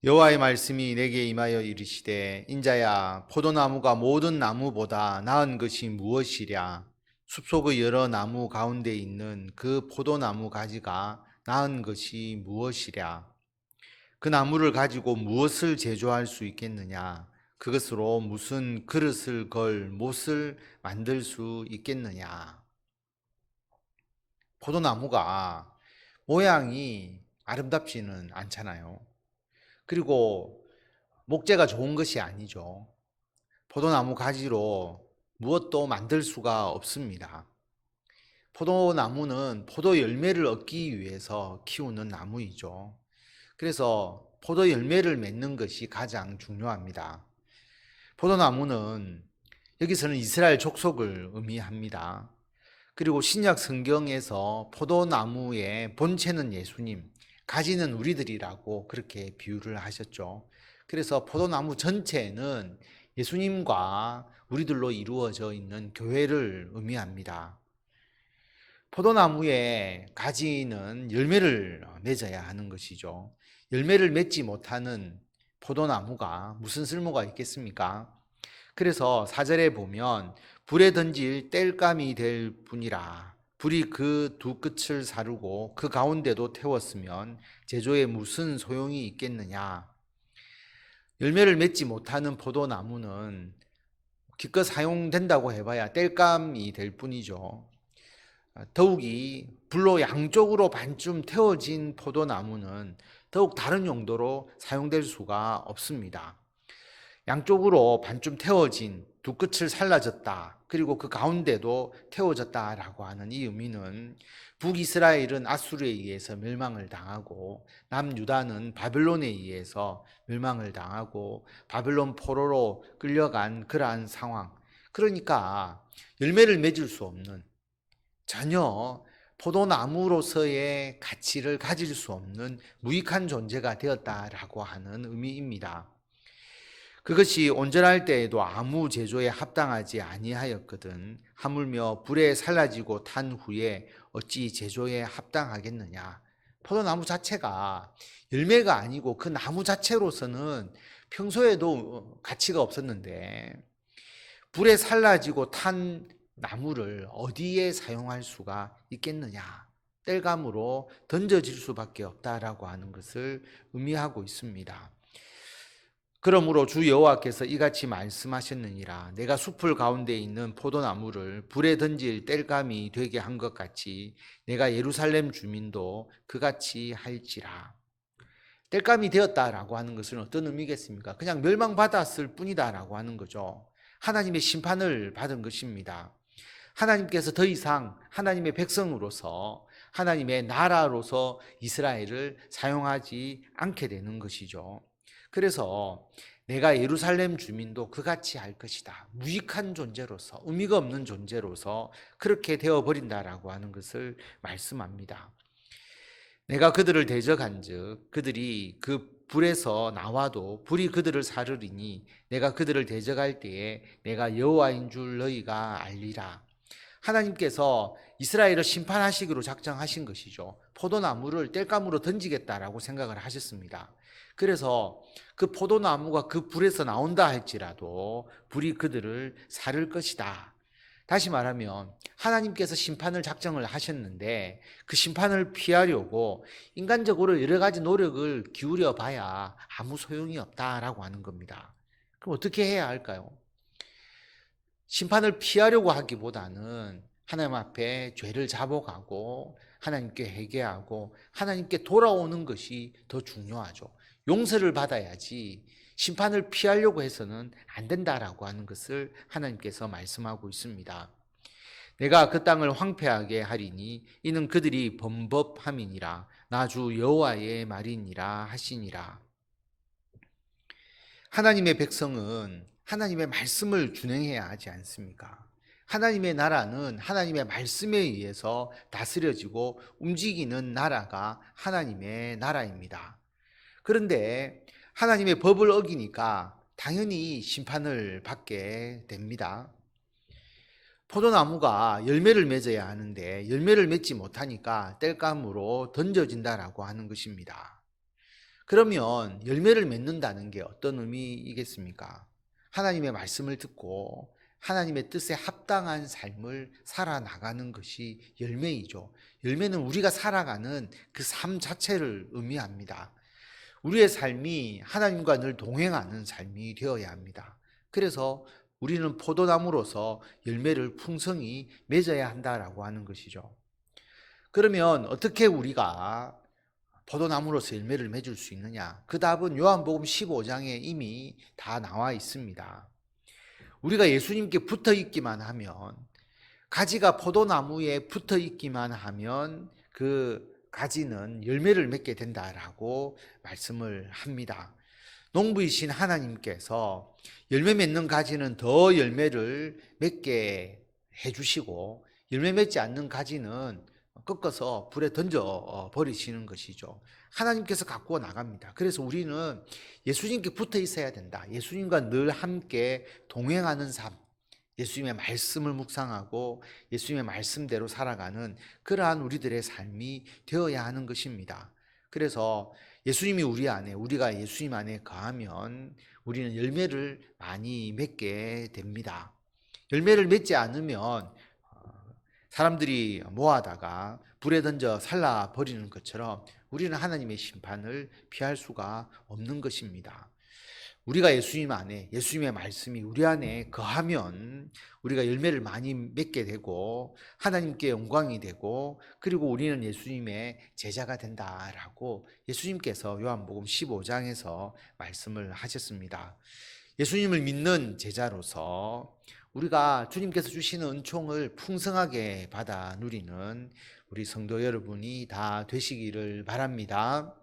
여호와의 말씀이 내게 임하여 이르시되 인자야 포도나무가 모든 나무보다 나은 것이 무엇이랴. 숲속의 여러 나무 가운데 있는 그 포도나무 가지가 나은 것이 무엇이랴. 그 나무를 가지고 무엇을 제조할 수 있겠느냐. 그것으로 무슨 그릇을 걸 못을 만들 수 있겠느냐. 포도나무가 모양이 아름답지는 않잖아요. 그리고 목재가 좋은 것이 아니죠. 포도나무 가지로 무엇도 만들 수가 없습니다. 포도나무는 포도 열매를 얻기 위해서 키우는 나무이죠. 그래서 포도 열매를 맺는 것이 가장 중요합니다. 포도나무는 여기서는 이스라엘 족속을 의미합니다. 그리고 신약 성경에서 포도나무의 본체는 예수님, 가지는 우리들이라고 그렇게 비유를 하셨죠. 그래서 포도나무 전체는 예수님과 우리들로 이루어져 있는 교회를 의미합니다. 포도나무의 가지는 열매를 맺어야 하는 것이죠. 열매를 맺지 못하는 포도나무가 무슨 쓸모가 있겠습니까? 그래서 4절에 보면 불에 던질 땔감이 될 뿐이라. 불이 그 두 끝을 사르고 그 가운데도 태웠으면 제조에 무슨 소용이 있겠느냐. 열매를 맺지 못하는 포도나무는 기껏 사용된다고 해봐야 땔감이 될 뿐이죠. 더욱이 불로 양쪽으로 반쯤 태워진 포도나무는 더욱 다른 용도로 사용될 수가 없습니다. 양쪽으로 반쯤 태워진 두 끝을 살라졌다. 그리고 그 가운데도 태워졌다라고 하는 이 의미는 북이스라엘은 아수르에 의해서 멸망을 당하고 남유다는 바벨론에 의해서 멸망을 당하고 바벨론 포로로 끌려간 그러한 상황. 그러니까 열매를 맺을 수 없는, 전혀 포도나무로서의 가치를 가질 수 없는 무익한 존재가 되었다라고 하는 의미입니다. 그것이 온전할 때에도 아무 제조에 합당하지 아니하였거든 하물며 불에 살라지고 탄 후에 어찌 제조에 합당하겠느냐. 포도나무 자체가 열매가 아니고 그 나무 자체로서는 평소에도 가치가 없었는데 불에 살라지고 탄 나무를 어디에 사용할 수가 있겠느냐. 땔감으로 던져질 수밖에 없다라고 하는 것을 의미하고 있습니다. 그러므로 주 여호와께서 이같이 말씀하셨느니라. 내가 숲을 가운데 있는 포도나무를 불에 던질 땔감이 되게 한 것 같이 내가 예루살렘 주민도 그같이 할지라. 땔감이 되었다라고 하는 것은 어떤 의미겠습니까? 그냥 멸망받았을 뿐이다라고 하는 거죠. 하나님의 심판을 받은 것입니다. 하나님께서 더 이상 하나님의 백성으로서 하나님의 나라로서 이스라엘을 사용하지 않게 되는 것이죠. 그래서 내가 예루살렘 주민도 그같이 할 것이다. 무익한 존재로서, 의미가 없는 존재로서 그렇게 되어버린다라고 하는 것을 말씀합니다. 내가 그들을 대적한즉 그들이 그 불에서 나와도 불이 그들을 사르리니 내가 그들을 대적할 때에 내가 여호와인 줄 너희가 알리라. 하나님께서 이스라엘을 심판하시기로 작정하신 것이죠. 포도나무를 땔감으로 던지겠다라고 생각을 하셨습니다. 그래서 그 포도나무가 그 불에서 나온다 할지라도 불이 그들을 사를 것이다. 다시 말하면 하나님께서 심판을 작정을 하셨는데 그 심판을 피하려고 인간적으로 여러 가지 노력을 기울여 봐야 아무 소용이 없다라고 하는 겁니다. 그럼 어떻게 해야 할까요? 심판을 피하려고 하기보다는 하나님 앞에 죄를 잡아가고 하나님께 회개하고 하나님께 돌아오는 것이 더 중요하죠. 용서를 받아야지 심판을 피하려고 해서는 안 된다라고 하는 것을 하나님께서 말씀하고 있습니다. 내가 그 땅을 황폐하게 하리니 이는 그들이 범법함이니라. 나 주 여호와의 말이니라 하시니라. 하나님의 백성은 하나님의 말씀을 준행해야 하지 않습니까? 하나님의 나라는 하나님의 말씀에 의해서 다스려지고 움직이는 나라가 하나님의 나라입니다. 그런데 하나님의 법을 어기니까 당연히 심판을 받게 됩니다. 포도나무가 열매를 맺어야 하는데 열매를 맺지 못하니까 땔감으로 던져진다라고 하는 것입니다. 그러면 열매를 맺는다는 게 어떤 의미이겠습니까? 하나님의 말씀을 듣고 하나님의 뜻에 합당한 삶을 살아나가는 것이 열매이죠. 열매는 우리가 살아가는 그 삶 자체를 의미합니다. 우리의 삶이 하나님과 늘 동행하는 삶이 되어야 합니다. 그래서 우리는 포도나무로서 열매를 풍성히 맺어야 한다라고 하는 것이죠. 그러면 어떻게 우리가 포도나무로서 열매를 맺을 수 있느냐? 그 답은 요한복음 15장에 이미 다 나와 있습니다. 우리가 예수님께 붙어 있기만 하면, 가지가 포도나무에 붙어 있기만 하면 그 가지는 열매를 맺게 된다라고 말씀을 합니다. 농부이신 하나님께서 열매 맺는 가지는 더 열매를 맺게 해주시고, 열매 맺지 않는 가지는 꺾어서 불에 던져 버리시는 것이죠. 하나님께서 갖고 나갑니다. 그래서 우리는 예수님께 붙어 있어야 된다. 예수님과 늘 함께 동행하는 삶, 예수님의 말씀을 묵상하고 예수님의 말씀대로 살아가는 그러한 우리들의 삶이 되어야 하는 것입니다. 그래서 예수님이 우리 안에, 우리가 예수님 안에 거하면 우리는 열매를 많이 맺게 됩니다. 열매를 맺지 않으면 사람들이 모아다가 불에 던져 살라 버리는 것처럼 우리는 하나님의 심판을 피할 수가 없는 것입니다. 우리가 예수님 안에, 예수님의 말씀이 우리 안에 거하면 우리가 열매를 많이 맺게 되고 하나님께 영광이 되고, 그리고 우리는 예수님의 제자가 된다라고 예수님께서 요한복음 15장에서 말씀을 하셨습니다. 예수님을 믿는 제자로서 우리가 주님께서 주시는 은총을 풍성하게 받아 누리는 우리 성도 여러분이 다 되시기를 바랍니다.